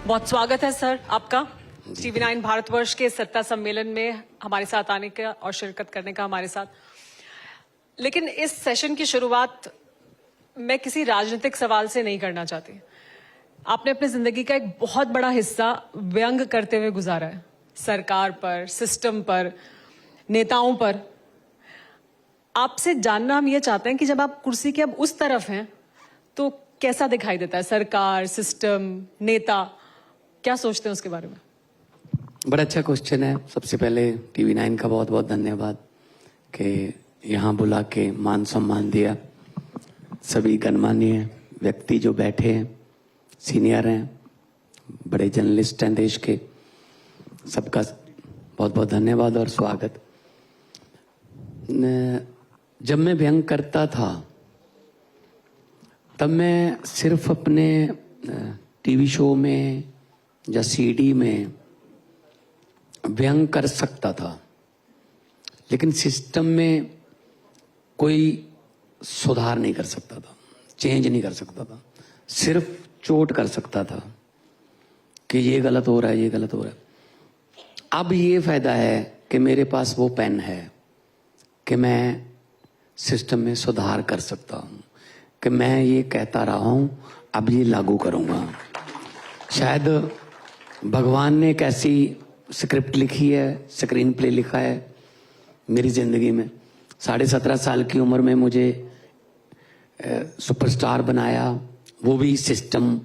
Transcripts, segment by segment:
बहुत स्वागत है सर आपका TV9 भारतवर्ष के सत्ता सम्मेलन में हमारे साथ आने का और शिरकत करने का हमारे साथ। लेकिन इस सेशन की शुरुआत मैं किसी राजनीतिक सवाल से नहीं करना चाहती। आपने अपनी जिंदगी का एक बहुत बड़ा हिस्सा व्यंग करते हुए गुजारा है, सरकार पर, सिस्टम पर, नेताओं पर। आपसे जानना हम ये चाहते हैं कि जब आप कुर्सी के अब उस तरफ हैं तो कैसा दिखाई देता है सरकार, सिस्टम, नेता? क्या सोचते हैं उसके बारे में? बड़ा अच्छा क्वेश्चन है। सबसे पहले TV9 का बहुत बहुत धन्यवाद कि यहाँ बुला के मान सम्मान दिया। सभी गणमान्य व्यक्ति जो बैठे हैं, सीनियर हैं, बड़े जर्नलिस्ट हैं देश के, सबका बहुत बहुत धन्यवाद और स्वागत। जब मैं व्यंग करता था तब मैं सिर्फ अपने टीवी शो में या CD में व्यंग कर सकता था, लेकिन सिस्टम में कोई सुधार नहीं कर सकता था, चेंज नहीं कर सकता था। सिर्फ चोट कर सकता था कि ये गलत हो रहा है, ये गलत हो रहा है। अब ये फायदा है कि मेरे पास वो पेन है कि मैं सिस्टम में सुधार कर सकता हूं, कि मैं ये कहता रहा हूं, अब ये लागू करूंगा। शायद भगवान ने एक ऐसी स्क्रिप्ट लिखी है, स्क्रीन प्ले लिखा है मेरी जिंदगी में। 17.5 साल की उम्र में मुझे सुपरस्टार बनाया, वो भी सिस्टम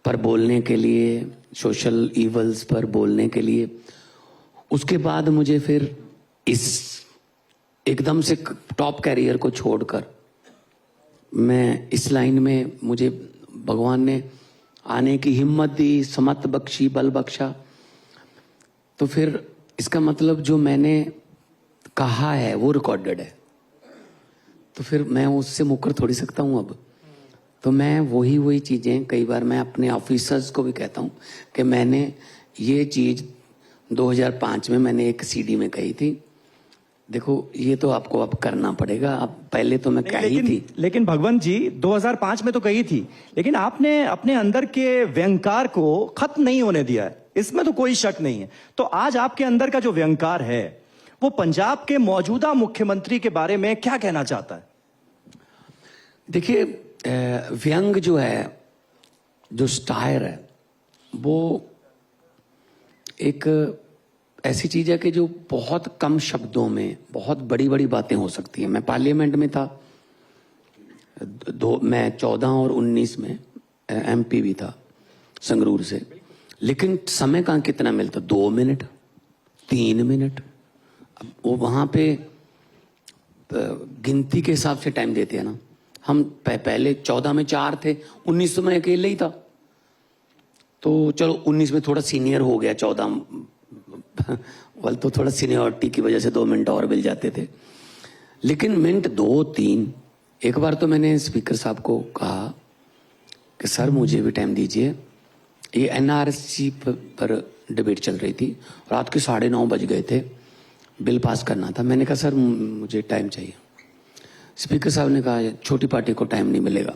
पर बोलने के लिए, सोशल इवल्स पर बोलने के लिए। उसके बाद मुझे फिर इस एकदम से टॉप कैरियर को छोड़कर मैं इस लाइन में, मुझे भगवान ने आने की हिम्मत दी, समत बख्शी, बल बख्शा। तो फिर इसका मतलब जो मैंने कहा है वो रिकॉर्डेड है, तो फिर मैं उससे मुकर थोड़ी सकता हूं अब। तो मैं वही चीजें, कई बार मैं अपने ऑफिसर्स को भी कहता हूं कि मैंने ये चीज 2005 में मैंने एक CD में कही थी, देखो ये तो आपको अब करना पड़ेगा। अब पहले तो मैं कही थी, लेकिन भगवंत जी 2005 में तो कही थी, लेकिन आपने अपने अंदर के व्यंगकार को खत्म नहीं होने दिया है, इसमें तो कोई शक नहीं है। तो आज आपके अंदर का जो व्यंगकार है वो पंजाब के मौजूदा मुख्यमंत्री के बारे में क्या कहना चाहता है? देखिए, व्यंग जो है, जो स्टायर है, वो एक ऐसी चीज है कि जो बहुत कम शब्दों में बहुत बड़ी बड़ी बातें हो सकती है। मैं पार्लियामेंट में था, मैं 14 और 19 में MP भी था संगरूर से, लेकिन समय का कितना मिलता? 2 मिनट, 3 मिनट। अब वो वहां पे गिनती के हिसाब से टाइम देते हैं ना। हम पहले 14 में 4 थे, 19 में अकेले ही था, तो चलो 19 में थोड़ा सीनियर हो गया, 14 वाल तो थोड़ा सीनियरिटी की वजह से 2 मिनट और मिल जाते थे। लेकिन मिनट 2-3, एक बार तो मैंने स्पीकर साहब को कहा कि सर मुझे भी टाइम दीजिए। ये NRC पर डिबेट चल रही थी, रात के 9:30 बज गए थे, बिल पास करना था। मैंने कहा सर मुझे टाइम चाहिए। स्पीकर साहब ने कहा छोटी पार्टी को टाइम नहीं मिलेगा।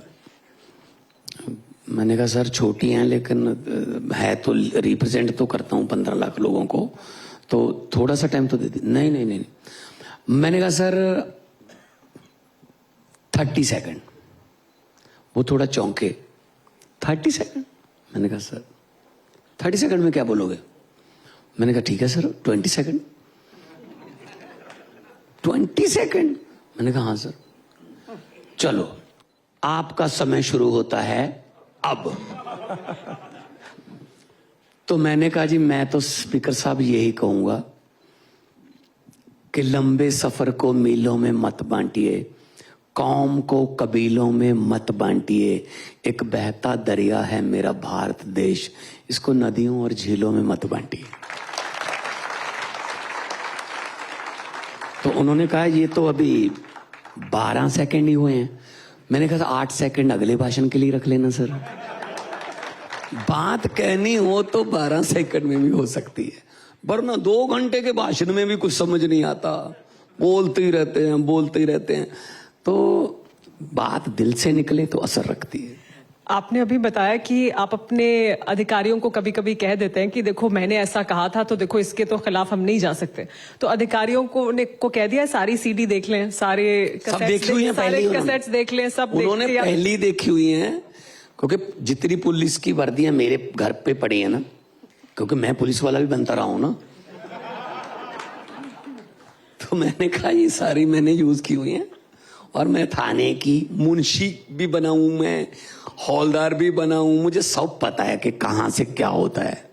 मैंने कहा सर छोटी हैं, लेकिन है तो रिप्रेजेंट तो करता हूं 15 लाख लोगों को, तो थोड़ा सा टाइम तो दे दी। नहीं। मैंने कहा सर 30 सेकंड। वो थोड़ा चौंके, 30 सेकंड? मैंने कहा सर 30 सेकंड में क्या बोलोगे? मैंने कहा ठीक है सर 20 सेकंड। 20 सेकंड? मैंने कहा हाँ सर। चलो आपका समय शुरू होता है अब। तो मैंने कहा जी मैं तो स्पीकर साहब यही कहूंगा कि लंबे सफर को मीलों में मत बांटिए, कौम को कबीलों में मत बांटिए। एक बहता दरिया है मेरा भारत देश, इसको नदियों और झीलों में मत बांटिए। तो उन्होंने कहा ये तो अभी 12 सेकंड ही हुए हैं। मैंने कहा 8 सेकंड अगले भाषण के लिए रख लेना सर। बात कहनी हो तो 12 सेकंड में भी हो सकती है, वरना 2 घंटे के भाषण में भी कुछ समझ नहीं आता, बोलते ही रहते हैं। तो बात दिल से निकले तो असर रखती है। आपने अभी बताया कि आप अपने अधिकारियों को कभी कभी कह देते हैं कि देखो मैंने ऐसा कहा था तो देखो इसके तो खिलाफ हम नहीं जा सकते, तो अधिकारियों को कह दिया सारी सीडी देख लें, सारे सब देखी हुई है, सारे कैसेट्स देख लें, सब उन्होंने देख लिया। पहली देखी हुई है, क्योंकि जितनी पुलिस की वर्दियां मेरे घर पे पड़ी है ना, क्योंकि मैं पुलिस वाला भी बनता रहा हूं ना, तो मैंने कहा ये सारी मैंने यूज की हुई है। और मैं थाने की मुंशी भी बना हूं, मैं हौलदार भी बना हूं, मुझे सब पता है कि कहां से क्या होता है।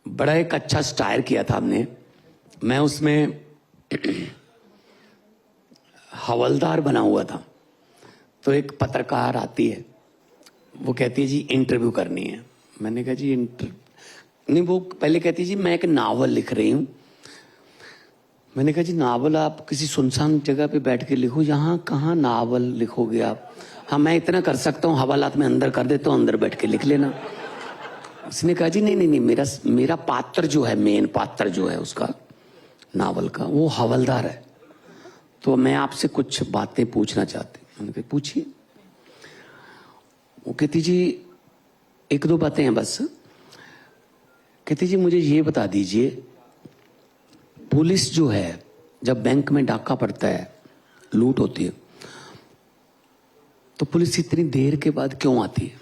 बड़ा एक अच्छा स्टायर किया था हमने, मैं उसमें हवलदार बना हुआ था। तो एक पत्रकार आती है, वो कहती है जी इंटरव्यू करनी है। मैंने कहा जी नहीं, वो पहले कहती है जी मैं एक नावल लिख रही हूं। मैंने कहा जी नावल आप किसी सुनसान जगह पे बैठ के लिखो, यहाँ कहाँ नावल लिखोगे आप। हाँ मैं इतना कर सकता हूँ, हवालात में अंदर कर देता हूँ, अंदर बैठ के लिख लेना। उसने कहा जी नहीं नहीं नहीं, मेरा पात्र जो है, मेन पात्र जो है उसका नावल का, वो हवलदार है, तो मैं आपसे कुछ बातें पूछना चाहती हूँ। मैंने कहा पूछिए। वो कहती जी एक दो बातें हैं बस। कहती जी मुझे ये बता दीजिए, पुलिस जो है जब बैंक में डाका पड़ता है, लूट होती है, तो पुलिस इतनी देर के बाद क्यों आती है।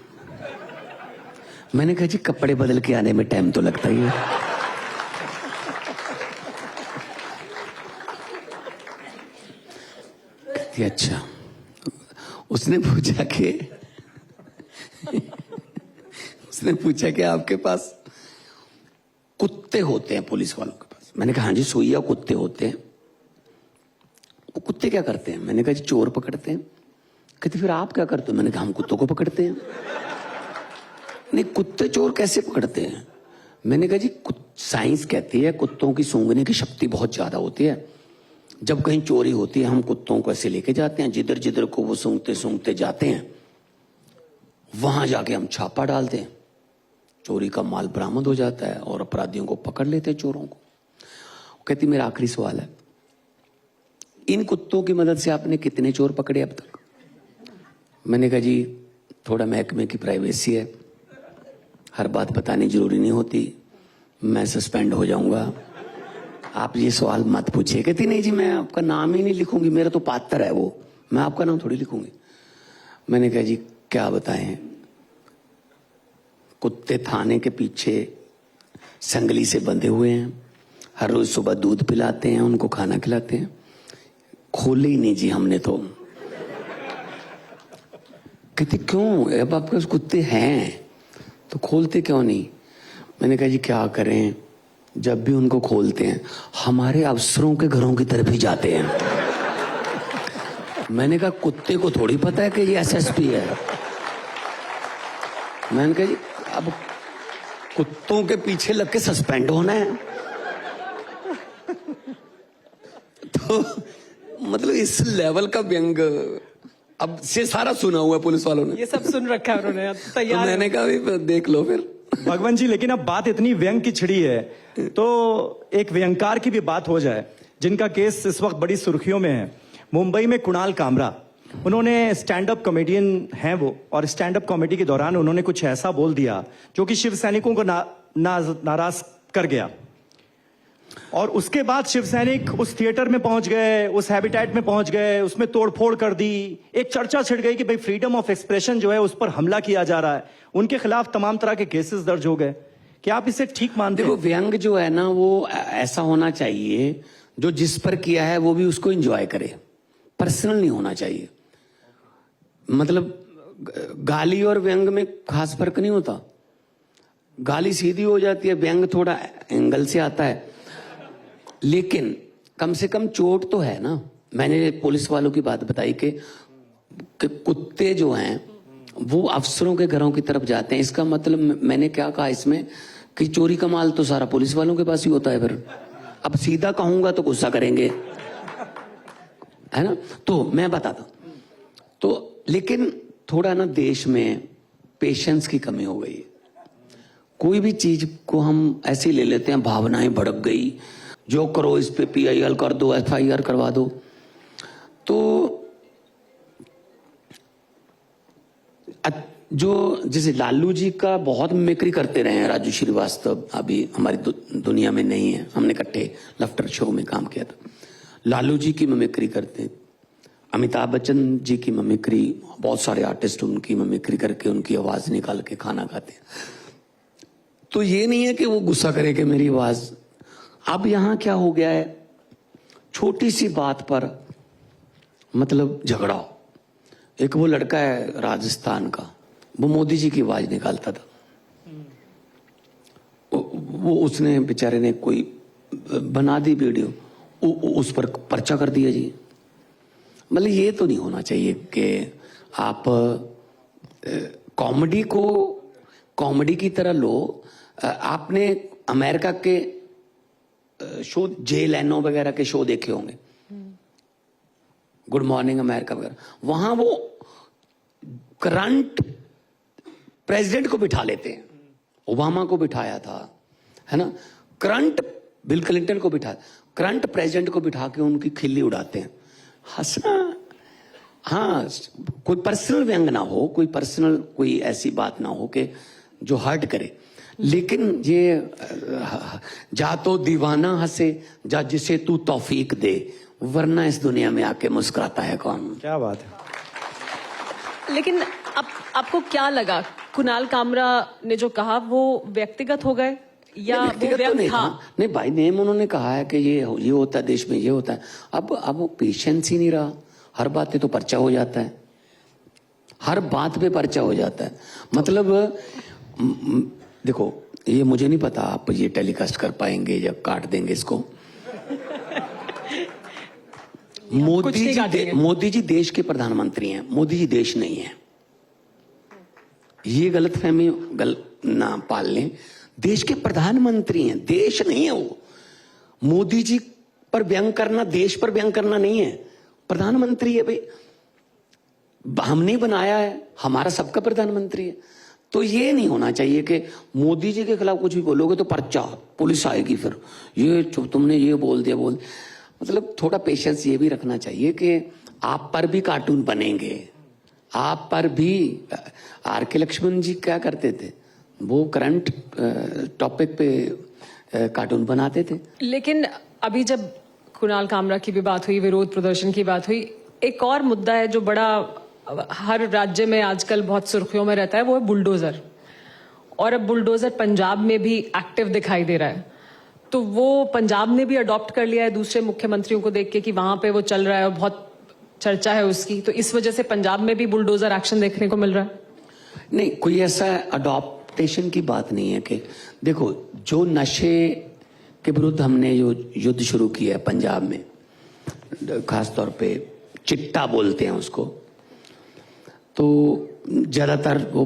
मैंने कहा जी कपड़े बदल के आने में टाइम तो लगता ही है। कहती अच्छा। उसने पूछा कि आपके पास कुत्ते होते हैं पुलिस वालों के पास। मैंने कहा हाँ जी सोइया कुत्ते होते हैं। वो कुत्ते क्या करते हैं? मैंने कहा जी चोर पकड़ते हैं। कहते फिर आप क्या करते हो? मैंने कहा हम कुत्तों को पकड़ते हैं। नहीं कुत्ते चोर कैसे पकड़ते हैं? मैंने कहा जी साइंस कहती है कुत्तों की सूंघने की शक्ति बहुत ज्यादा होती है। जब कहीं चोरी होती है हम कुत्तों को ऐसे लेके जाते हैं, जिधर जिधर को वो सूंघते सूंघते जाते हैं वहां जाके हम छापा डालते हैं, चोरी का माल बरामद हो जाता है और अपराधियों को पकड़ लेते हैं, चोरों को। कहती मेरा आखिरी सवाल है, इन कुत्तों की मदद से आपने कितने चोर पकड़े अब तक? मैंने कहा जी थोड़ा महकमे की प्राइवेसी है, हर बात बतानी जरूरी नहीं होती, मैं सस्पेंड हो जाऊंगा, आप ये सवाल मत पूछिए। कहती नहीं जी मैं आपका नाम ही नहीं लिखूंगी, मेरा तो पात्र है वो, मैं आपका नाम थोड़ी लिखूंगी। मैंने कहा जी क्या बताएं, कुत्ते थाने के पीछे संगली से बंधे हुए हैं, हर रोज सुबह दूध पिलाते हैं, उनको खाना खिलाते हैं, खोले ही नहीं जी हमने तो। कहते क्यों, अब आपके पास कुत्ते हैं तो खोलते क्यों नहीं? मैंने कहा जी क्या करें, जब भी उनको खोलते हैं हमारे अफसरों के घरों की तरफ ही जाते हैं। मैंने कहा कुत्ते को थोड़ी पता है कि ये एसएसपी है। मैंने कहा जी अब कुत्तों के पीछे लग के सस्पेंड होना है तो मतलब इस लेवल का व्यंग अब से सारा सुना हुआ है पुलिस वालों ने, ये सब सुन रखा है उन्होंने, तो तैयार। मैंने कहा भी देख लो फिर। भगवान जी लेकिन अब बात इतनी व्यंग की छिड़ी है तो एक व्यंगकार की भी बात हो जाए, जिनका केस इस वक्त बड़ी सुर्खियों में है। मुंबई में कुणाल कामरा, उन्होंने स्टैंड अप कॉमेडियन हैं वो, और स्टैंड अप कॉमेडी के दौरान उन्होंने कुछ ऐसा बोल दिया जो कि शिव सैनिकों को नाराज कर गया। और उसके बाद शिव सैनिक उस थिएटर में पहुंच गए, उस हैबिटेट में पहुंच गए, उसमें तोड़फोड़ कर दी, एक चर्चा छिड़ गई कि भाई फ्रीडम ऑफ एक्सप्रेशन जो है उस पर हमला किया जा रहा है, उनके खिलाफ तमाम तरह के केसेस दर्ज हो गए। क्या आप इसे ठीक मानते देखो हो? व्यंग जो है ना वो ऐसा होना चाहिए जो जिस पर किया है वो भी उसको एंजॉय करे, पर्सनल नहीं होना चाहिए। मतलब गाली और व्यंग में खास फर्क नहीं होता, गाली सीधी हो जाती है, व्यंग थोड़ा एंगल से आता है, लेकिन कम से कम चोट तो है ना। मैंने पुलिस वालों की बात बताई कि कुत्ते जो हैं वो अफसरों के घरों की तरफ जाते हैं, इसका मतलब मैंने क्या कहा इसमें कि चोरी का माल तो सारा पुलिस वालों के पास ही होता है। फिर अब सीधा कहूंगा तो गुस्सा करेंगे, है ना? तो मैं बताता तो, लेकिन थोड़ा ना देश में पेशेंस की कमी हो गई है। कोई भी चीज को हम ऐसे ले लेते हैं, भावनाएं भड़क गई, जो करो इस पे PIL कर दो, FIR करवा दो। तो जो जैसे लालू जी का बहुत मिमिक्री करते रहे हैं राजू श्रीवास्तव, अभी हमारी दुनिया में नहीं है, हमने इकट्ठे लफ्टर शो में काम किया था। लालू जी की मिमिक्री करते हैं, अमिताभ बच्चन जी की मिमिक्री, बहुत सारे आर्टिस्ट उनकी मिमिक्री करके उनकी आवाज निकाल के खाना खाते हैं। तो ये नहीं है कि वो गुस्सा करे कि मेरी आवाज। अब यहां क्या हो गया है, छोटी सी बात पर मतलब झगड़ा। एक वो लड़का है राजस्थान का, वो मोदी जी की आवाज निकालता था, वो उसने बेचारे ने कोई बना दी वीडियो, उस पर पर्चा कर दिया जी। मतलब ये तो नहीं होना चाहिए कि आप कॉमेडी को कॉमेडी की तरह लो। आपने अमेरिका के शो, जे लेनो वगैरह के शो देखे होंगे, गुड मॉर्निंग अमेरिका वगैरह, वहां वो करंट प्रेसिडेंट को बिठा लेते हैं। ओबामा को बिठाया था, है ना, करंट बिल क्लिंटन को बिठा, करंट प्रेसिडेंट को बिठा के उनकी खिल्ली उड़ाते हैं। हंसना, हाँ, कोई पर्सनल व्यंग ना हो, कोई पर्सनल कोई ऐसी बात ना हो कि जो हर्ट करे, लेकिन ये जा तो दीवाना हंसे, जा जिसे तू तौफीक दे, वरना इस दुनिया में आके मुस्कुराता है कौन। क्या बात है। लेकिन आपको क्या लगा, कुणाल कामरा ने जो कहा वो व्यक्तिगत हो गए या वो व्यक्तिगत तो व्यंग नहीं था? नहीं भाई, नेम उन्होंने कहा है कि ये होता है देश में, ये होता है। अब वो पेशेंस ही नहीं रहा, हर बात पे तो पर्चा हो जाता है, हर बात पे पर्चा हो जाता है। मतलब देखो, ये मुझे नहीं पता आप ये टेलीकास्ट कर पाएंगे या काट देंगे इसको। मोदी जी देश के प्रधानमंत्री हैं, मोदी जी देश नहीं है। ये गलतफहमी ना पाल लें, देश के प्रधानमंत्री हैं, देश नहीं है वो। मोदी जी पर व्यंग करना देश पर व्यंग करना नहीं है, प्रधानमंत्री है भाई, हमने बनाया है, हमारा सबका प्रधानमंत्री है। तो ये नहीं होना चाहिए कि मोदी जी के खिलाफ कुछ भी बोलोगे तो पर्चा, पुलिस आएगी, फिर ये तुमने ये बोल दिया। मतलब थोड़ा पेशेंस ये भी रखना चाहिए कि आप पर भी कार्टून बनेंगे, आप पर भी। आर के लक्ष्मण जी क्या करते थे, वो करंट टॉपिक पे कार्टून बनाते थे। लेकिन अभी जब कुणाल कामरा की भी बात हुई, विरोध प्रदर्शन की बात हुई, एक और मुद्दा है जो बड़ा हर राज्य में आजकल बहुत सुर्खियों में रहता है, वो है बुलडोजर। और अब बुलडोजर पंजाब में भी एक्टिव दिखाई दे रहा है, तो वो पंजाब ने भी अडॉप्ट कर लिया है दूसरे मुख्यमंत्रियों को देख के कि वहां पे वो चल रहा है और बहुत चर्चा है उसकी, तो इस वजह से पंजाब में भी बुलडोजर एक्शन देखने को मिल रहा है। नहीं, कोई ऐसा अडॉप्टेशन की बात नहीं है कि देखो, जो नशे के विरुद्ध हमने जो युद्ध शुरू किया है पंजाब में, खासतौर पे चिट्टा बोलते हैं उसको, तो ज्यादातर वो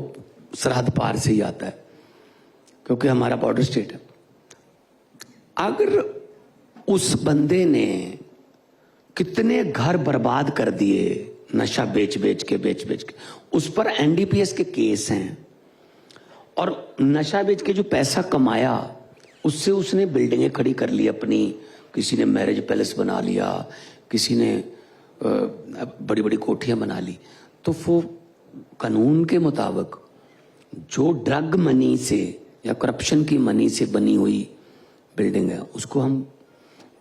सरहद पार से ही आता है क्योंकि हमारा बॉर्डर स्टेट है। अगर उस बंदे ने कितने घर बर्बाद कर दिए नशा बेच बेच के, उस पर एनडीपीएस के केस हैं, और नशा बेच के जो पैसा कमाया उससे उसने बिल्डिंगें खड़ी कर ली अपनी, किसी ने मैरिज पैलेस बना लिया, किसी ने बड़ी बड़ी कोठियां बना ली। तो वो कानून के मुताबिक जो ड्रग मनी से या करप्शन की मनी से बनी हुई बिल्डिंग है उसको हम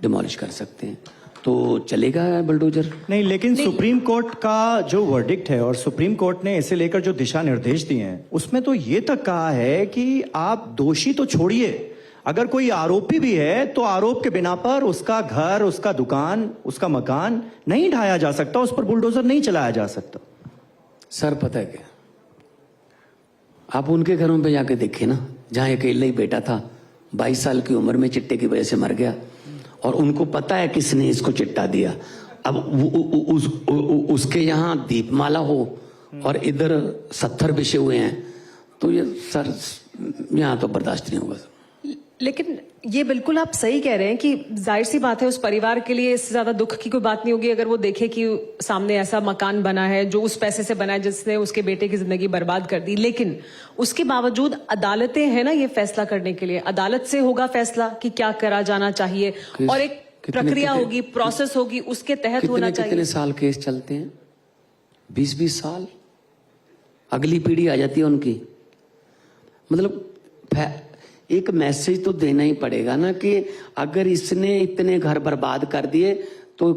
डिमोलिश कर सकते हैं, तो चलेगा बुलडोजर। नहीं, लेकिन सुप्रीम कोर्ट का जो वर्डिक्ट है और सुप्रीम कोर्ट ने इसे लेकर जो दिशा निर्देश दिए हैं उसमें तो ये तक कहा है कि आप दोषी तो छोड़िए, अगर कोई आरोपी भी है तो आरोप के बिना पर उसका घर, उसका दुकान, उसका मकान नहीं ढाया जा सकता, उस पर बुलडोजर नहीं चलाया जा सकता। सर पता है क्या, आप उनके घरों पे जाके देखे ना, जहां अकेला ही बेटा था, 22 साल की उम्र में चिट्टे की वजह से मर गया, और उनको पता है किसने इसको चिट्टा दिया। अब उसके यहाँ दीपमाला हो और इधर 70 बिछे हुए हैं, तो ये सर यहाँ तो बर्दाश्त नहीं होगा। लेकिन ये बिल्कुल आप सही कह रहे हैं कि जाहिर सी बात है उस परिवार के लिए इससे ज्यादा दुख की कोई बात नहीं होगी अगर वो देखे कि सामने ऐसा मकान बना है जो उस पैसे से बना है जिसने उसके बेटे की जिंदगी बर्बाद कर दी। लेकिन उसके बावजूद अदालतें हैं ना ये फैसला करने के लिए, अदालत से होगा फैसला कि क्या करा जाना चाहिए, और एक प्रक्रिया होगी, प्रोसेस होगी, उसके तहत होना चाहिए। कितने साल केस चलते हैं? 20-20 साल। अगली पीढ़ी आ जाती है उनकी। मतलब एक मैसेज तो देना ही पड़ेगा ना कि अगर इसने इतने घर बर्बाद कर दिए तो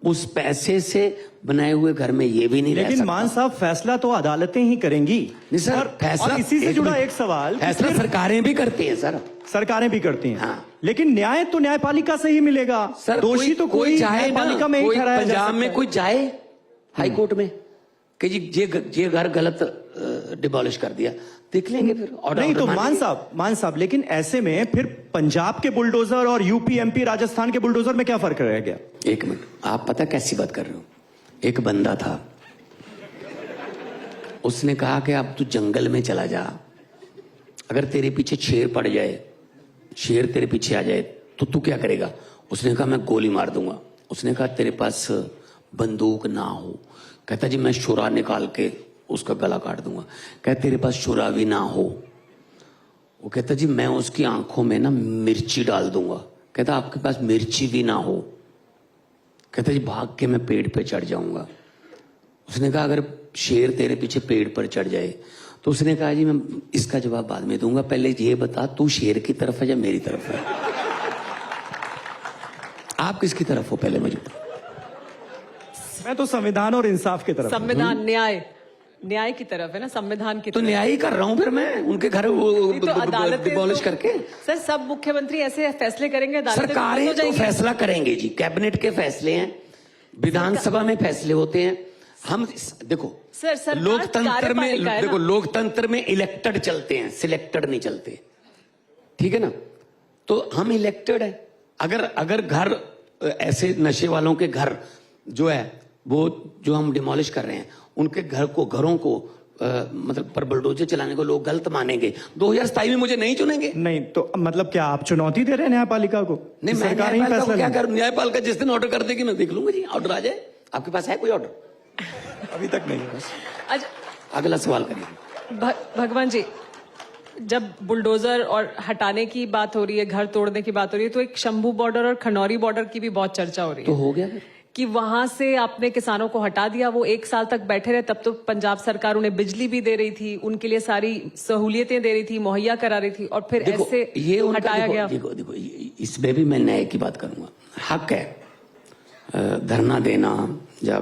उस पैसे से बनाए हुए घर में ये भी नहीं रह लेकिन सकता। मान साहब, फैसला तो अदालतें ही करेंगी। नहीं सर, और फैसला इसी से जुड़ा एक सवाल, फैसला सरकारें भी करती हैं सर। सरकारें भी करती हैं। हाँ। लेकिन न्याय तो न्यायपालिका से ही मिलेगा। सर दोषी तो कोई जाए ना, न्यायपालिका में ही कोई ठहराया जा पंजाब सकता में है। कोई जाए हाई कोर्ट में कि जी ये घर गलत डिमोलिश कर दिया, देख लेंगे फिर ऑर्डर। नहीं तो मान साहब, लेकिन ऐसे में फिर पंजाब के बुलडोजर और यूपी, एमपी, राजस्थान के बुलडोजर में क्या फर्क रह गया? एक मिनट, आप पता कैसी बात कर रहे हो? एक बंदा था, उसने कहा कि अब तू जंगल में चला जा, अगर तेरे पीछे शेर पड़ जाए, शेर तेरे पीछे आ जाए तो तू क्या करेगा? उसने कहा मैं गोली मार दूंगा। उसने कहा तेरे पास बंदूक ना हो? कहता जी मैं शुरा निकाल के उसका गला काट दूंगा। कहता तेरे पास शुरा भी ना हो? वो कहता जी मैं उसकी आंखों में ना मिर्ची डाल दूंगा। कहता आपके पास मिर्ची भी ना हो? कहता जी भाग के मैं पेड़ पे चढ़ जाऊंगा। उसने कहा अगर शेर तेरे पीछे पेड़ पर चढ़ जाए? तो उसने कहा जी मैं इसका जवाब बाद में दूंगा, पहले ये बता तू शेर की तरफ है या मेरी तरफ है? आप किसकी तरफ हो पहले मुझे? मैं तो संविधान और इंसाफ की तरफ। संविधान, न्याय की तरफ है ना, संविधान की तो तरफ। न्याय ही कर रहा हूं फिर मैं, उनके घर नहीं तो अदालतें डिमोलिश करके। सर सब मुख्यमंत्री ऐसे फैसले करेंगे, अदालतें तो बंद हो सरकारें तो जाएंगी। फैसला करेंगे जी, कैबिनेट के फैसले हैं, विधानसभा में फैसले होते हैं। हम देखो सर, सरकार लोकतंत्र में कार्यपालिका है ना। देखो लोकतंत्र में इलेक्टेड चलते हैं, सिलेक्टेड नहीं चलते, ठीक है ना? तो हम इलेक्टेड है। अगर घर ऐसे नशे वालों के घर जो है वो जो हम डिमोलिश कर रहे हैं, उनके घरों को मतलब पर बुलडोजर चलाने को लोग गलत मानेंगे, 2027 में मुझे नहीं चुनेंगे। नहीं तो मतलब क्या आप चुनौती दे रहे हैं न्यायपालिका को? नहीं, मैं सरकार ही न्यायपालिका को फैसला क्या लेगी। करूं? न्यायपालिका जिस दिन ऑर्डर कर देगी मैं देख लूंगा जी, ऑर्डर आ जाए। आपके पास है कोई ऑर्डर? अभी तक नहीं है। अच्छा, अगला सवाल करिए। भगवान जी, जब बुलडोजर और हटाने की बात हो रही है, घर तोड़ने की बात हो रही है, तो एक शंभू बॉर्डर और खनौरी बॉर्डर की भी बहुत चर्चा हो रही तो है हो गया फिर। कि वहां से आपने किसानों को हटा दिया, वो 1 साल तक बैठे रहे। तब तो पंजाब सरकार उन्हें बिजली भी दे रही थी, उनके लिए सारी सहूलियतें दे रही थी, मुहैया करा रही थी, और फिर देखो, ऐसे ये उनका हटाया गया। देखो इसमें भी मैं न्याय की बात करूंगा। हक है धरना देना या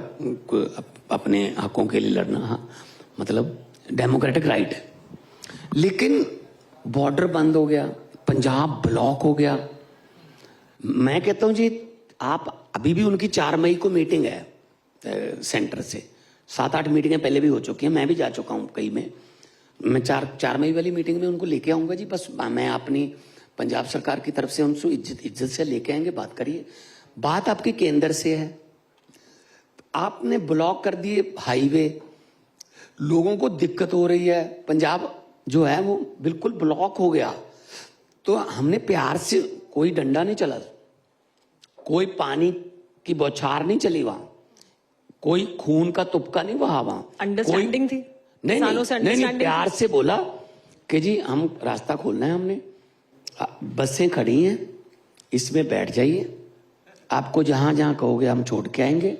अपने हकों के लिए लड़ना, हाँ, मतलब डेमोक्रेटिक राइट है। लेकिन बॉर्डर बंद हो गया, पंजाब ब्लॉक हो गया। मैं कहता हूं जी, आप अभी भी उनकी 4 मई को मीटिंग है सेंटर से, 7-8 मीटिंगें पहले भी हो चुकी हैं, मैं भी जा चुका हूं कई में। मैं 4 मई वाली मीटिंग में उनको लेके आऊंगा जी। बस मैं अपनी पंजाब सरकार की तरफ से उनसे इज्जत से लेके आएंगे, बात करिए। बात आपके केंद्र से है, आपने ब्लॉक कर दिए हाईवे, लोगों को दिक्कत हो रही है, पंजाब जो है वो बिल्कुल ब्लॉक हो गया। तो हमने प्यार से, कोई डंडा नहीं चला, कोई पानी की बौछार नहीं चली वहां, कोई खून का तुपका नहीं बहा वहां। अंडरस्टैंडिंग थी, नहीं, प्यार से बोला कि जी हम रास्ता खोलना है, हमने बसें खड़ी हैं, इसमें बैठ जाइए, आपको जहां जहां कहोगे हम छोड़ के आएंगे,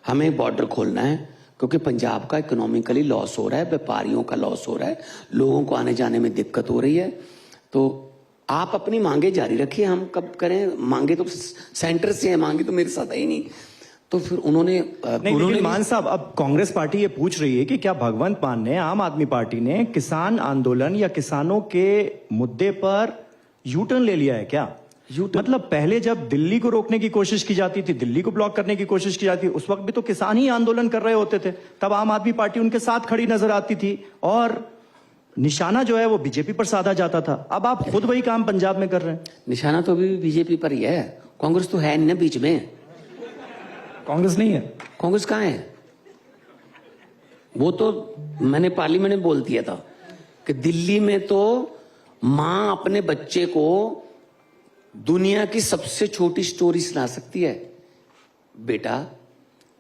हमें बॉर्डर खोलना है क्योंकि पंजाब का इकोनॉमिकली लॉस हो रहा है, व्यापारियों का लॉस हो रहा है, लोगों को आने जाने में दिक्कत हो रही है। तो आप अपनी मांगे जारी रखिए, हम कब करें? मांगे तो सेंटर से है, मांगे तो मेरे साथ है ही नहीं। तो फिर उन्होंने लेकिन मान साहब, अब कांग्रेस पार्टी ये पूछ रही है कि क्या भगवंत मान ने, आम आदमी पार्टी ने किसान आंदोलन या किसानों के मुद्दे पर यू टर्न ले लिया है क्या? मतलब पहले जब दिल्ली को रोकने की कोशिश की जाती थी, दिल्ली को ब्लॉक करने की कोशिश की जाती, उस वक्त भी तो किसान ही आंदोलन कर रहे होते थे, तब आम आदमी पार्टी उनके साथ खड़ी नजर आती थी और निशाना जो है वो बीजेपी पर साधा जाता था। अब आप खुद वही काम पंजाब में कर रहे हैं। निशाना तो अभी बीजेपी पर ही है, कांग्रेस तो है न बीच में। कांग्रेस नहीं है? कांग्रेस कहां है? वो तो मैंने पार्लियामेंट में बोल दिया था कि दिल्ली में तो मां अपने बच्चे को दुनिया की सबसे छोटी स्टोरी सुना सकती है, बेटा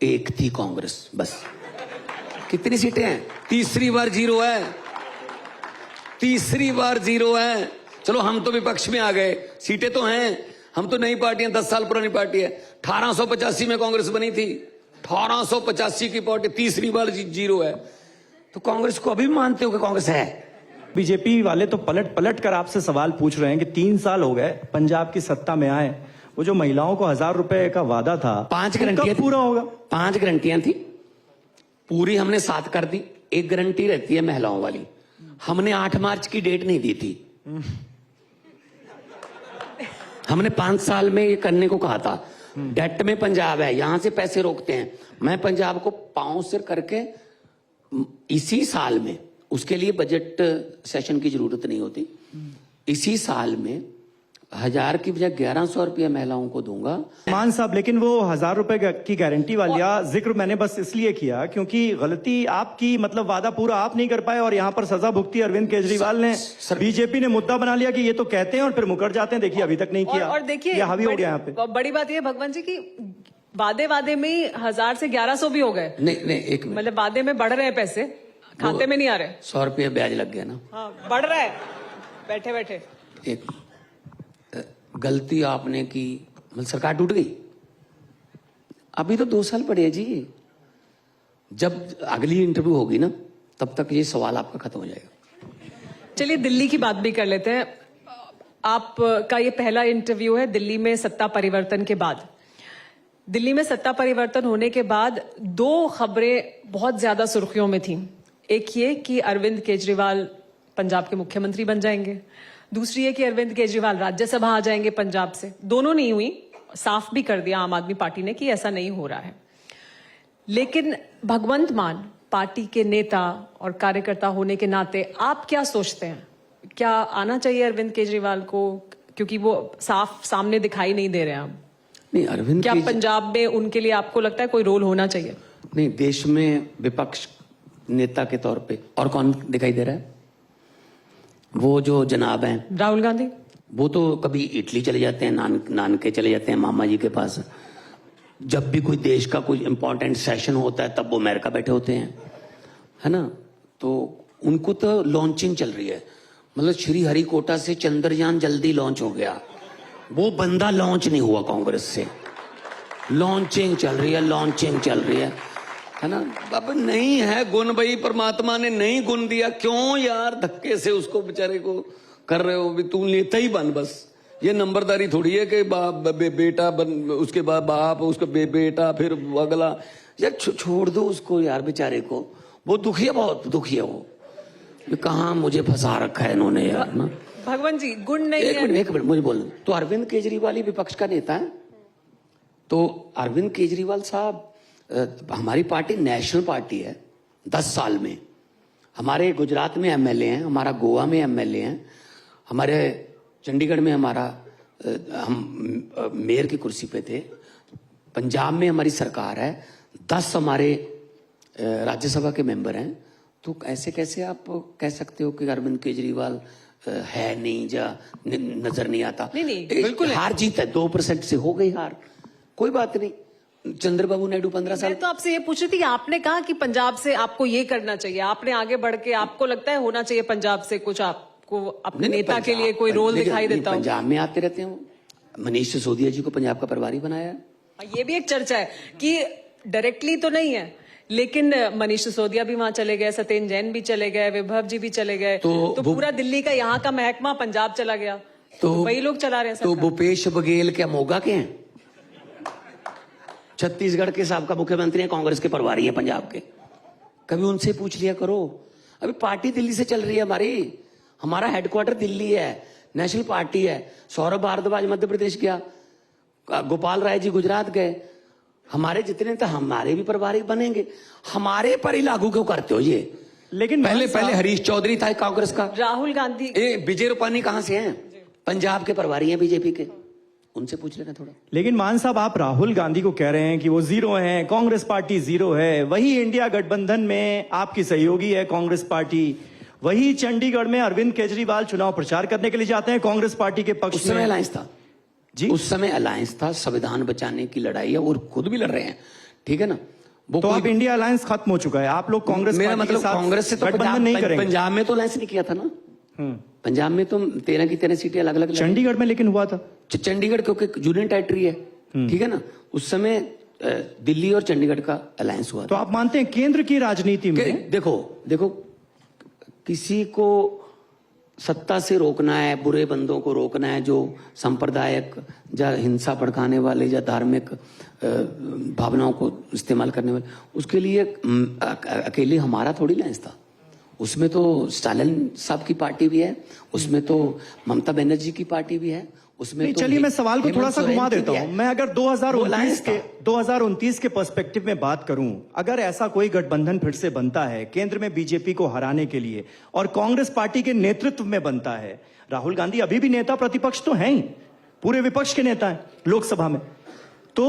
एक थी कांग्रेस, बस। कितनी सीटें हैं? तीसरी बार जीरो है, तीसरी बार जीरो है। चलो हम तो विपक्ष में आ गए, सीटें तो हैं, हम तो नई पार्टी है, 10 साल पुरानी पार्टी है। 1885 में कांग्रेस बनी थी, 1885 की पार्टी, तीसरी बार जीरो है। तो कांग्रेस को अभी भी मानते हो कि कांग्रेस है? बीजेपी वाले तो पलट पलट कर आपसे सवाल पूछ रहे हैं कि 3 साल हो गए पंजाब की सत्ता में आए, वो जो महिलाओं को 1000 रुपए का वादा था 5 वो गारंटियां कब पूरा होगा? 5 गारंटियां थी, पूरी हमने 7 कर दी। एक गारंटी रहती है महिलाओं वाली, हमने 8 मार्च की डेट नहीं दी थी। हमने 5 साल में ये करने को कहा था। डेट में पंजाब है, यहां से पैसे रोकते हैं। मैं पंजाब को पांव सिर करके इसी साल में, उसके लिए बजट सेशन की जरूरत नहीं होती, इसी साल में 1000 की बजाय 1100 रुपया महिलाओं को दूंगा। मान साहब, लेकिन वो 1000 रुपए की गारंटी वाला जिक्र मैंने बस इसलिए किया क्योंकि गलती आपकी, मतलब वादा पूरा आप नहीं कर पाए और यहाँ पर सजा भुगती अरविंद केजरीवाल ने। बीजेपी ने मुद्दा बना लिया कि ये तो कहते हैं और फिर मुकर जाते हैं, देखिए अभी तक नहीं किया। और देखिए ये हावी हो गया यहाँ पे। बड़ी बात ये भगवंत जी की वादे में 1000 से 1100 भी हो गए। नहीं, एक मिनट, मतलब वादे में बढ़ रहे हैं पैसे, खाते में नहीं आ रहे। 100 रुपया ब्याज लग गया ना। हाँ, बढ़ रहा है बैठे बैठे। एक गलती आपने की, मतलब सरकार टूट गई। अभी तो 2 साल पड़े हैं जी। जब अगली इंटरव्यू होगी ना, तब तक ये सवाल आपका खत्म हो जाएगा। चलिए दिल्ली की बात भी कर लेते हैं। आपका ये पहला इंटरव्यू है दिल्ली में सत्ता परिवर्तन के बाद। दिल्ली में सत्ता परिवर्तन होने के बाद 2 खबरें बहुत ज्यादा सुर्खियों में थी। एक ये कि अरविंद केजरीवाल पंजाब के मुख्यमंत्री बन जाएंगे, दूसरी है कि अरविंद केजरीवाल राज्यसभा आ जाएंगे पंजाब से। दोनों नहीं हुई, साफ भी कर दिया आम आदमी पार्टी ने कि ऐसा नहीं हो रहा है। लेकिन भगवंत मान पार्टी के नेता और कार्यकर्ता होने के नाते आप क्या सोचते हैं, क्या आना चाहिए अरविंद केजरीवाल को, क्योंकि वो साफ सामने दिखाई नहीं दे रहे हैं? नहीं, अरविंद क्या पंजाब में उनके लिए आपको लगता है कोई रोल होना चाहिए? नहीं, देश में विपक्ष नेता के तौर पे और कौन दिखाई दे रहा है? वो जो जनाब हैं राहुल गांधी, वो तो कभी इटली चले जाते हैं, नान के चले जाते हैं मामा जी के पास। जब भी कोई देश का कोई इंपॉर्टेंट सेशन होता है तब वो अमेरिका बैठे होते हैं, है ना। तो उनको तो लॉन्चिंग चल रही है, मतलब श्री हरिकोटा से चंद्रयान जल्दी लॉन्च हो गया, वो बंदा लॉन्च नहीं हुआ कांग्रेस से। लॉन्चिंग चल रही है ना। अब नहीं है गुण, भाई परमात्मा ने नहीं गुण दिया, क्यों यार धक्के से उसको बेचारे को कर रहे हो? भी तू नेता ही बन बस। ये नंबरदारी थोड़ी है कि बेटा बन, उसके बाद बाप, उसका बेटा, फिर अगला। यार छोड़ दो उसको यार, बेचारे को। वो दुखी है, बहुत दुखी है वो। कहाँ मुझे फंसा रखा है इन्होंने यार ना। भगवान जी गुण नहीं है। एक मिनट मुझे बोलना। तो अरविंद केजरीवाल ही विपक्ष का नेता है। तो अरविंद केजरीवाल साहब, हमारी पार्टी नेशनल पार्टी है। 10 साल में हमारे गुजरात में एमएलए हैं, हमारा गोवा में एमएलए हैं, हमारे चंडीगढ़ में हमारा हम मेयर की कुर्सी पे थे, पंजाब में हमारी सरकार है, 10 हमारे राज्यसभा के मेंबर हैं। तो ऐसे कैसे आप कह सकते हो कि अरविंद केजरीवाल है नहीं, जा नजर नहीं आता? नहीं, बिल्कुल हार जीत है, 2% से हो गई हार, कोई बात नहीं। चंद्रबाबू नायडू 15 साल। मैं तो आपसे ये पूछ रही थी, आपने कहा कि पंजाब से आपको ये करना चाहिए, आपने आगे बढ़ के आपको लगता है होना चाहिए पंजाब से कुछ, आपको अपने नेता के लिए कोई रोल दिखाई देता हो? पंजाब में आते रहते हैं। मनीष सिसोदिया जी को पंजाब का प्रभारी बनाया है। ये भी एक चर्चा है कि डायरेक्टली तो नहीं है, लेकिन मनीष सिसोदिया भी वहां चले गए, सत्येंद्र जैन भी चले गए, विभव जी भी चले गए, तो पूरा दिल्ली का यहाँ का महकमा पंजाब चला गया, तो वही लोग चला रहे हैं। तो भूपेश बघेल क्या मोगा के हैं? छत्तीसगढ़ के साहब मुख्यमंत्री हैं, कांग्रेस के प्रभारी हैं पंजाब के। कभी उनसे पूछ लिया करो। अभी पार्टी दिल्ली से चल रही है हमारी, हमारा हेडक्वार्टर दिल्ली है, नेशनल पार्टी है। सौरभ भारद्वाज मध्य प्रदेश गया, गोपाल राय जी गुजरात गए, हमारे जितने तो हमारे भी प्रभारी बनेंगे। हमारे पर ही लागू क्यों करते हो ये? लेकिन पहले हरीश चौधरी था कांग्रेस का, राहुल गांधी, विजय रूपानी कहां से हैं? पंजाब के प्रभारी हैं बीजेपी के, उनसे पूछ लेना थोड़ा। लेकिन मान साहब, आप राहुल गांधी को कह रहे हैं कि वो जीरो हैं, कांग्रेस पार्टी जीरो है। वही इंडिया गठबंधन में आपकी सहयोगी है कांग्रेस पार्टी। वही चंडीगढ़ में अरविंद केजरीवाल चुनाव प्रचार करने के लिए जाते हैं कांग्रेस पार्टी के पक्ष में। उस समय अलायंस था जी, उस समय अलायंस था, संविधान बचाने की लड़ाई है और खुद भी लड़ रहे हैं, ठीक है ना। वो तो अब इंडिया अलायंस खत्म हो चुका है, आप लोग कांग्रेस मेरा पार्टी मतलब के साथ कांग्रेस से तो गठबंधन नहीं करेंगे। पंजाब में तो अलायंस नहीं किया था ना। पंजाब में तो 13 की 13 सीटें अलग अलग। चंडीगढ़ में लेकिन हुआ था। चंडीगढ़ क्योंकि यूनियन टेरिटरी है, ठीक है ना। उस समय दिल्ली और चंडीगढ़ का अलायंस हुआ तो आप मानते हैं केंद्र की राजनीति में देखो किसी को सत्ता से रोकना है, बुरे बंदों को रोकना है, जो सांप्रदायिक या हिंसा भड़काने वाले या धार्मिक भावनाओं को इस्तेमाल करने वाले, उसके लिए अकेले हमारा थोड़ी लाइंस था। उसमें तो स्टालिन साहब की पार्टी भी है, उसमें तो ममता बनर्जी की पार्टी भी है, उसमें तो चलिए मैं सवाल को थोड़ा सा घुमा देता हूं। मैं अगर 2029 के पर्सपेक्टिव में बात करूं, अगर ऐसा कोई गठबंधन फिर से बनता है केंद्र में बीजेपी को हराने के लिए और कांग्रेस पार्टी के नेतृत्व में बनता है, राहुल गांधी अभी भी नेता प्रतिपक्ष तो हैं ही, पूरे विपक्ष के नेता हैं लोकसभा में, तो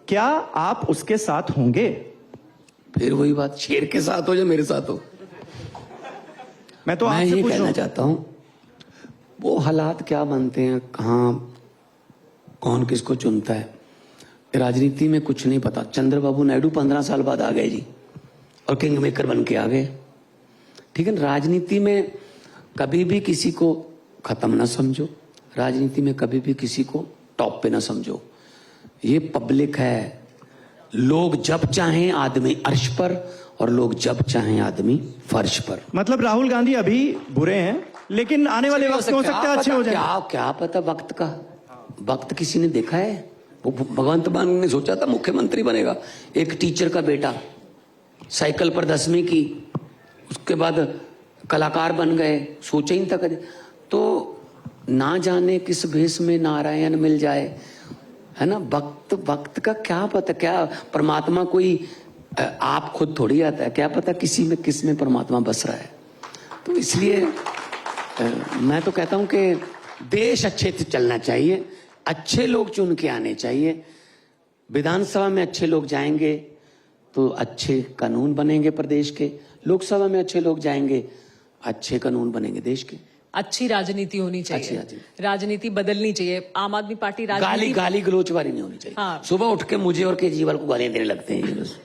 क्या आप उसके साथ होंगे? फिर वही बात, शेर के साथ हो या मेरे साथ हो। मैं तो मैं आपसे ये पूछ रहा कहना हूं। चाहता हूं, वो हालात क्या बनते हैं, कहाँ कौन किसको चुनता है, राजनीति में कुछ नहीं पता। चंद्रबाबू नायडू 15 साल बाद आ गए जी, और किंग मेकर बन के आ गए। ठीक है ना, राजनीति में कभी भी किसी को खत्म ना समझो, राजनीति में कभी भी किसी को टॉप पे ना समझो। ये पब्लिक है, लोग जब चाहें आदमी अर्श पर और लोग जब चाहें आदमी फर्श पर। मतलब राहुल गांधी अभी बुरे हैं, लेकिन आने वाले वक्त में हो सकता है अच्छे हो जाए। क्या पता वक्त का, वक्त किसी ने देखा है? वो भगवंत मान ने सोचा था मुख्यमंत्री बनेगा, एक टीचर का बेटा, साइकिल पर 10वीं की, उसके बाद कलाकार बन गए, सोचा ही नहीं था कभी। तो ना जाने किस भेष में नारायण मिल जाए, है ना। वक्त का क्या पता, क्या परमात्मा कोई आप खुद थोड़ी आता है, क्या पता किसी में किस में परमात्मा बस रहा है। तो इसलिए मैं तो कहता हूं कि देश अच्छे से चलना चाहिए, अच्छे लोग चुन के आने चाहिए। विधानसभा में अच्छे लोग जाएंगे तो अच्छे कानून बनेंगे प्रदेश के, लोकसभा में अच्छे लोग जाएंगे, अच्छे कानून बनेंगे देश के। अच्छी राजनीति होनी चाहिए, राजनीति बदलनी चाहिए। आम आदमी पार्टी गाली गलोच वाली नहीं होनी चाहिए। हाँ। सुबह उठ के मुझे और केजरीवाल को गालियां देने लगते हैं, ये बस।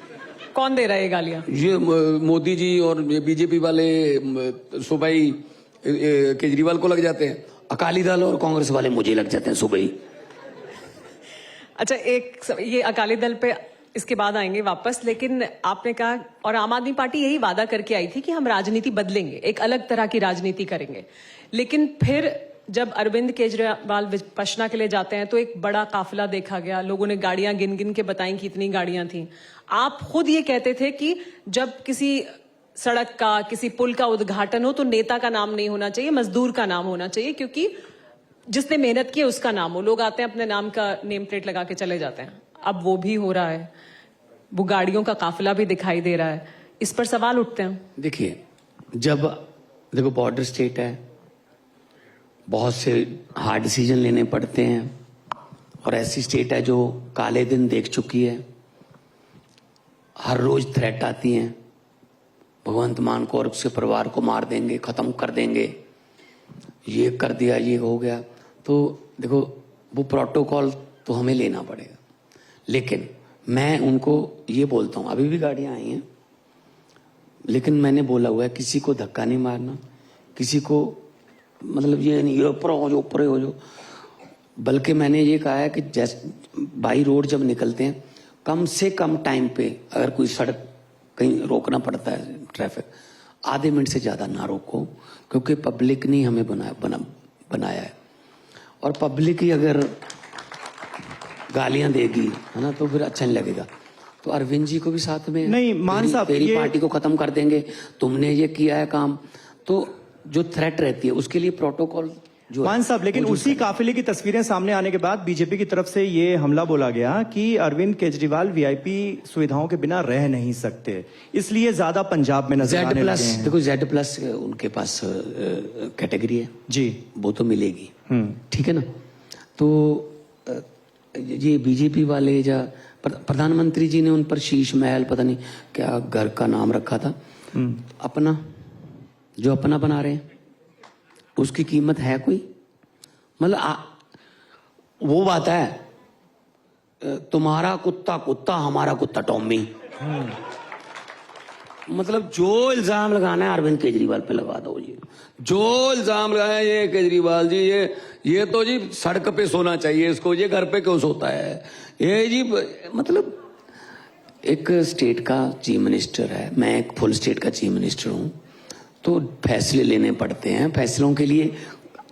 कौन दे रहा है ये गालियां? ये मोदी जी और बीजेपी वाले सुबह ही केजरीवाल को लग जाते हैं, अकाली दल और कांग्रेस वाले मुझे लग जाते हैं सुबह ही। अच्छा, ये अकाली दल पे इसके बाद आएंगे वापस, लेकिन आपने कहा, और आम आदमी पार्टी यही वादा करके आई थी कि हम राजनीति बदलेंगे, एक अलग तरह की राजनीति करेंगे। लेकिन फिर जब अरविंद केजरीवाल विपश्यना के लिए जाते हैं तो एक बड़ा काफिला देखा गया, लोगों ने गाड़ियां गिन गिन के बताई कि इतनी गाड़ियां थी। आप खुद ये कहते थे कि जब किसी सड़क का, किसी पुल का उद्घाटन हो तो नेता का नाम नहीं होना चाहिए, मजदूर का नाम होना चाहिए, क्योंकि जिसने मेहनत की है उसका नाम हो। लोग आते हैं अपने नाम का नेम प्लेट लगा के चले जाते हैं। अब वो भी हो रहा है, वो गाड़ियों का काफिला भी दिखाई दे रहा है। इस पर सवाल उठते हैं। देखिए, जब देखो बॉर्डर स्टेट है, बहुत से हार्ड डिसीजन लेने पड़ते हैं, और ऐसी स्टेट है जो काले दिन देख चुकी है, हर रोज थ्रेट आती हैं, भगवंत मान को और उसके परिवार को मार देंगे, खत्म कर देंगे, ये कर दिया, ये हो गया। तो देखो वो प्रोटोकॉल तो हमें लेना पड़ेगा, लेकिन मैं उनको ये बोलता हूं, अभी भी गाड़ियां आई हैं, लेकिन मैंने बोला हुआ है किसी को धक्का नहीं मारना, किसी को मतलब ये नहीं ऊपर हो जाओ, ऊपर हो जाओ। बल्कि मैंने ये कहा है कि जैसे बाई रोड जब निकलते हैं, कम से कम टाइम पे अगर कोई सड़क कहीं रोकना पड़ता है ट्रैफिक, आधे मिनट से ज्यादा ना रोको, क्योंकि पब्लिक ने हमें बनाया है। और पब्लिक ही अगर गालियां देगी, है ना, तो फिर अच्छा नहीं लगेगा। तो अरविंद जी को भी साथ में नहीं, मान साहब, तेरी पार्टी को खत्म कर देंगे, तुमने ये किया है काम, तो जो थ्रेट रहती है उसके लिए प्रोटोकॉल जो मान साहब, लेकिन उसी काफिले की तस्वीरें सामने आने के बाद बीजेपी की तरफ से ये हमला बोला गया कि अरविंद केजरीवाल वीआईपी सुविधाओं के बिना रह नहीं सकते, इसलिए ज्यादा पंजाब में नजर आने लगे हैं। देखो Z+ उनके पास कैटेगरी है जी, वो तो मिलेगी, ठीक है ना। तो ये बीजेपी वाले या प्रधानमंत्री जी ने उन पर शीश महल, पता नहीं क्या घर का नाम रखा था, अपना जो अपना बना रहे हैं, उसकी कीमत है कोई? मतलब वो बात है, तुम्हारा कुत्ता कुत्ता, हमारा कुत्ता टॉमी। मतलब जो इल्जाम लगाना है अरविंद केजरीवाल पे लगा दो जी, जो इल्जाम लगाया ये केजरीवाल जी, ये तो जी सड़क पे सोना चाहिए इसको, ये घर पे क्यों सोता है ये जी। मतलब एक स्टेट का चीफ मिनिस्टर है, मैं एक फुल स्टेट का चीफ मिनिस्टर हूं, तो फैसले लेने पड़ते हैं। फैसलों के लिए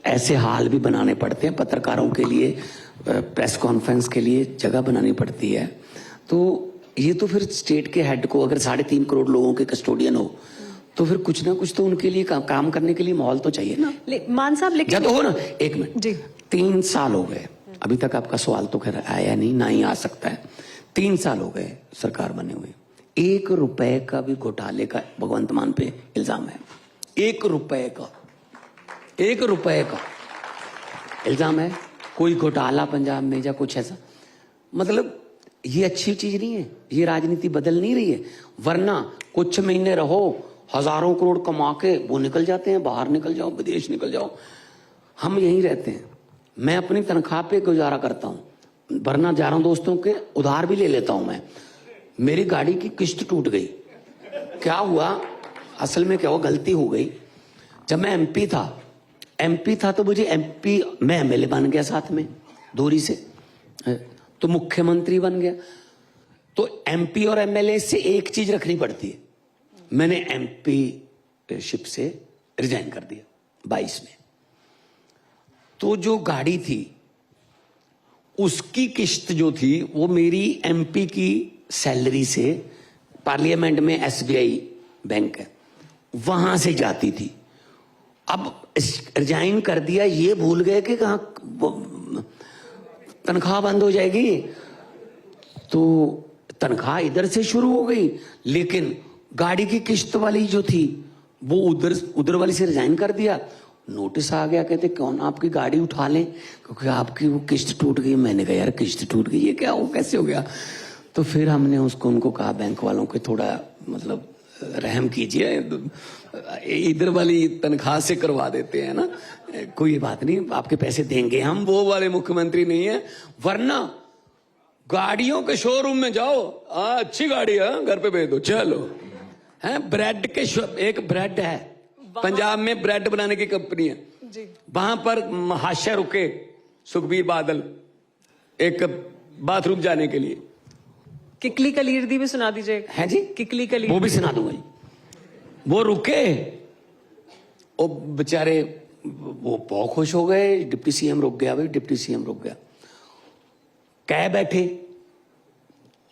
ऐसे हाल भी बनाने पड़ते हैं, पत्रकारों के लिए प्रेस कॉन्फ्रेंस के लिए जगह बनानी पड़ती है। तो ये तो फिर स्टेट के हेड को, अगर 3.5 करोड़ लोगों के कस्टोडियन हो, तो फिर कुछ ना कुछ तो उनके लिए काम करने के लिए माहौल तो चाहिए ना। मान साहब, लेकिन जब हो ना, 1 मिनट जी, 3 साल हो गए, अभी तक आपका सवाल तो खैर आया नहीं, ना ही आ सकता है। 3 साल हो गए सरकार बने हुए, 1 रुपए का भी घोटाले का भगवंत मान पे इल्जाम है। 1 रुपए का इल्जाम है। कोई घोटाला पंजाब में या कुछ ऐसा, मतलब ये अच्छी चीज नहीं है, ये राजनीति बदल नहीं रही है। वरना कुछ महीने रहो, हजारों करोड़ कमा के वो निकल जाते हैं, बाहर निकल जाओ, विदेश निकल जाओ, हम यहीं रहते हैं। मैं अपनी तनख्वाह पे गुजारा करता हूं, वरना जा रहा हूं दोस्तों के उधार भी ले लेता हूं मैं। मेरी गाड़ी की किस्त टूट गई, क्या हुआ, असल में क्या हुआ, गलती हो गई। जब मैं एमपी था तो मुझे एमपी, मैं एमएलए बन गया साथ में दूरी से, तो मुख्यमंत्री बन गया। तो एमपी और एमएलए से एक चीज रखनी पड़ती है, मैंने एमपी शिप से रिजाइन कर दिया 22 में। तो जो गाड़ी थी उसकी किस्त जो थी वो मेरी एमपी की सैलरी से, पार्लियामेंट में एसबीआई बैंक है वहां से जाती थी। अब रिजाइन कर दिया, ये भूल गए कि कहां तनख्वाह बंद हो जाएगी, तो तनख्वाह इधर से शुरू हो गई, लेकिन गाड़ी की किस्त वाली जो थी वो उधर वाली से रिजाइन कर दिया। नोटिस आ गया, कहते कौन आपकी गाड़ी उठा लें क्योंकि आपकी वो किस्त टूट गई। मैंने कहा यार किस्त टूट गई, ये क्या हो, कैसे हो गया। तो फिर हमने उनको कहा बैंक वालों को थोड़ा मतलब रहम कीजिए, इधर वाली तनख्वाह से करवा देते हैं ना, कोई बात नहीं, आपके पैसे देंगे हम, वो वाले मुख्यमंत्री नहीं है। वरना गाड़ियों के शोरूम में जाओ, अच्छी गाड़ी है, घर पे भेज दो, चलो है। ब्रेड के एक ब्रेड है पंजाब में, ब्रेड बनाने की कंपनी है जी, वहां पर हाशिया रुके सुखबीर बादल एक बाथरूम जाने के लिए। किकली कलीरदी भी सुना दीजिए। है जी, किकली कलीरदी वो भी सुना दूंगा जी। वो रुके, वो बेचारे वो बहुत खुश हो गए, डिप्टी सीएम रुक गया भाई, डिप्टी सीएम रुक गया। कह बैठे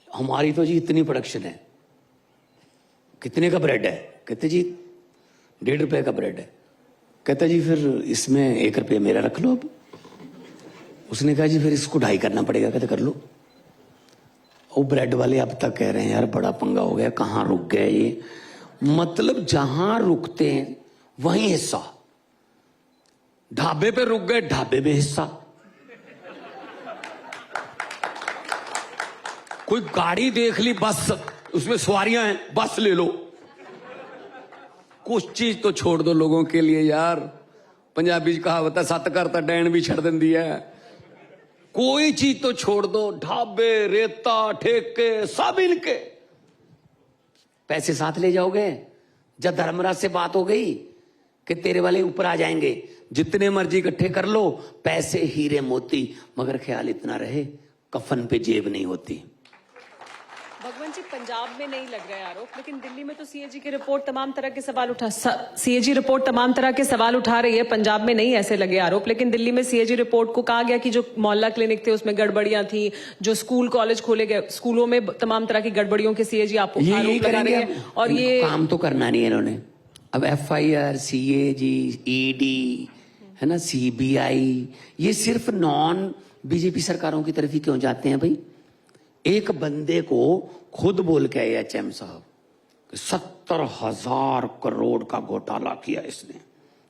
हमारी तो जी इतनी प्रोडक्शन है, कितने का ब्रेड है, कहते जी 1.5 रुपए का ब्रेड है। कहता जी फिर इसमें 1 रुपया मेरा रख लो। अब उसने कहा जी फिर इसको 2.5 करना पड़ेगा। कहते कर लो। वो ब्रेड वाले अब तक कह रहे हैं यार बड़ा पंगा हो गया, कहां रुक गए ये, मतलब जहां रुकते हैं वहीं हिस्सा। ढाबे पे रुक गए, ढाबे में हिस्सा। कोई गाड़ी देख ली, बस उसमें सवारियां हैं, बस ले लो। कुछ चीज तो छोड़ दो लोगों के लिए यार। पंजाबी कहावत है, सत करता डैन भी छड़ देंदी है। कोई चीज तो छोड़ दो, ढाबे, रेता, ठेके, सब इनके। पैसे साथ ले जाओगे। जब धर्मराज से बात हो गई कि तेरे वाले ऊपर आ जाएंगे, जितने मर्जी इकट्ठे कर लो, पैसे हीरे मोती, मगर ख्याल इतना रहे कफन पे जेब नहीं होती। भगवंत जी, पंजाब में नहीं लग रहा है आरोप, लेकिन दिल्ली में तो सीएजी की रिपोर्ट तमाम तरह के सवाल सीएजी रिपोर्ट तमाम तरह के सवाल उठा रही है। पंजाब में नहीं ऐसे लगे आरोप, लेकिन दिल्ली में सीएजी रिपोर्ट को कहा गया कि जो मोहल्ला क्लिनिक थे उसमें गड़बड़ियां थी, जो स्कूल कॉलेज खोले गए स्कूलों में तमाम तरह की गड़बड़ियों के सीएजी आरोप लगा रहे हैं। और ये काम तो करना नहीं है इन्होंने। अब एफआईआर, सीएजी, ईडी है ना, सीबीआई, ये सिर्फ नॉन बीजेपी सरकारों की तरफ ही क्यों जाते हैं भाई। एक बंदे को खुद बोल के आए एचएम साहब, 70,000 करोड़ का घोटाला किया इसने।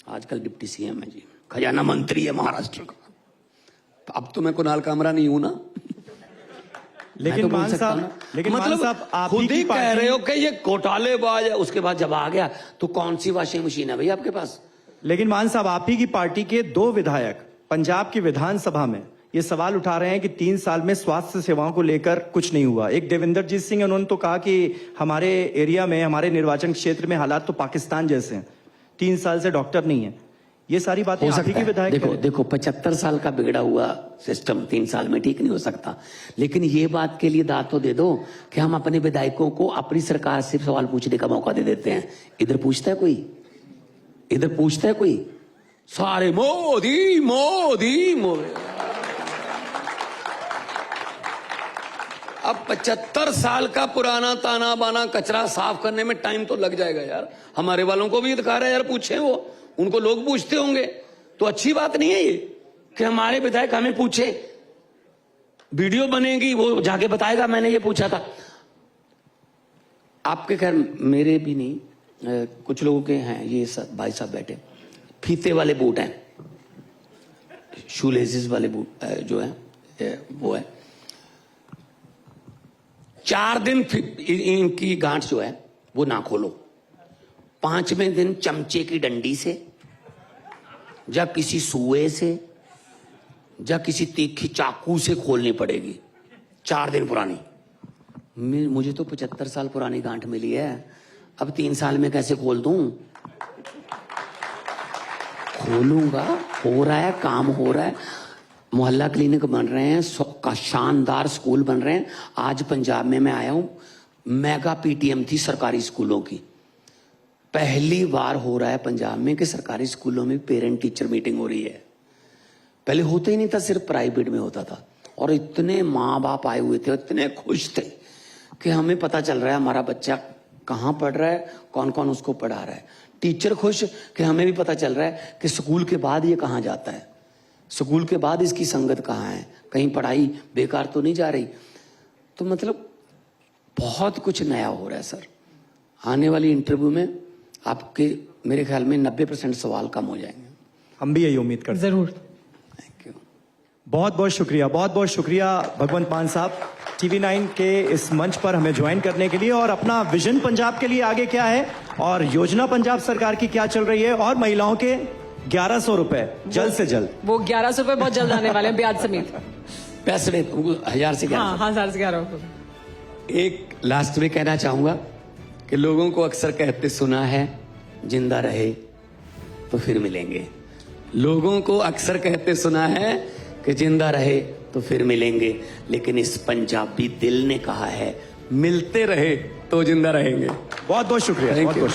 आजकल डिप्टी सीएम है जी, खजाना मंत्री है महाराष्ट्र का। अब तो मैं कुणाल कामरा नहीं हूं ना। लेकिन तो मान साहब, लेकिन मतलब साहब आप खुद ही कह रहे हो कि ये घोटालेबाज है। उसके बाद जब आ गया तो कौन सी वॉशिंग मशीन है भाई आपके पास। लेकिन मान साहब, आप ही की पार्टी के 2 विधायक पंजाब की विधानसभा में ये सवाल उठा रहे हैं कि 3 साल में स्वास्थ्य सेवाओं को लेकर कुछ नहीं हुआ। एक देवेंद्रजीत सिंह, उन्होंने तो कहा कि हमारे एरिया में, हमारे निर्वाचन क्षेत्र में हालात तो पाकिस्तान जैसे हैं, 3 साल से डॉक्टर नहीं है। ये सारी बातें हो आप ही सकता की है। विधायक देखो करें। देखो 75 साल का बिगड़ा हुआ सिस्टम 3 साल में ठीक नहीं हो सकता, लेकिन ये बात के लिए दाद तो दे दो कि हम अपने विधायकों को अपनी सरकार से सवाल पूछने का मौका दे देते हैं। इधर पूछता है कोई? इधर पूछता है कोई? सारे मोदी मोदी मोदी। अब 75 साल का पुराना ताना बाना कचरा साफ करने में टाइम तो लग जाएगा यार। हमारे वालों को भी अधिकार है यार, पूछे वो, उनको लोग पूछते होंगे, तो अच्छी बात नहीं है ये कि हमारे विधायक हमें पूछे। वीडियो बनेगी, वो जाके बताएगा मैंने ये पूछा था। आपके खैर मेरे भी नहीं, कुछ लोगों के हैं ये सब भाई साहब बैठे, फीते वाले बूट हैं, शूलेसेस वाले बूट जो है वो है। 4 दिन इनकी गांठ जो है वो ना खोलो, 5वें दिन चमचे की डंडी से या किसी सुए से या किसी तीखी चाकू से खोलनी पड़ेगी। 4 दिन पुरानी। मुझे तो 75 साल पुरानी गांठ मिली है, अब 3 साल में कैसे खोल दूं? खोलूंगा, हो रहा है, काम हो रहा है। मोहल्ला क्लिनिक बन रहे हैं, शानदार स्कूल बन रहे हैं। आज पंजाब में मैं आया हूं, मेगा पीटीएम थी सरकारी स्कूलों की। पहली बार हो रहा है पंजाब में कि सरकारी स्कूलों में पेरेंट टीचर मीटिंग हो रही है। पहले होता ही नहीं था, सिर्फ प्राइवेट में होता था। और इतने माँ बाप आए हुए थे, इतने खुश थे कि हमें पता चल रहा है हमारा बच्चा कहाँ पढ़ रहा है, कौन कौन उसको पढ़ा रहा है। टीचर खुश कि हमें भी पता चल रहा है कि स्कूल के बाद ये कहाँ जाता है, स्कूल के बाद इसकी संगत कहाँ है, कहीं पढ़ाई बेकार तो नहीं जा रही। तो मतलब बहुत कुछ नया हो रहा है सर। आने वाली इंटरव्यू में आपके मेरे ख्याल में 90% सवाल कम हो जाएंगे। हम भी यही उम्मीद करते हैं। जरूर। Thank you. बहुत बहुत शुक्रिया, बहुत बहुत शुक्रिया भगवंत मान साहब, TV9 के इस मंच पर हमें ज्वाइन करने के लिए। और अपना विजन पंजाब के लिए आगे क्या है और योजना पंजाब सरकार की क्या चल रही है, और महिलाओं के 1100 रुपए जल्द से जल्द। वो 1100 रुपए बहुत जल्द आने वाले हैं ब्याज समेत। पैसे 1000 से क्या? हाँ, 1000 से 1100 रुपए। एक लास्ट में कहना चाहूंगा कि लोगों को अक्सर कहते सुना है, जिंदा रहे तो फिर मिलेंगे। लोगों को अक्सर कहते सुना है कि जिंदा रहे तो फिर मिलेंगे, लेकिन इस पंजाबी दिल ने कहा है मिलते रहे तो जिंदा रहेंगे। बहुत बहुत शुक्रिया, बहुत बहुत शुक्रिया।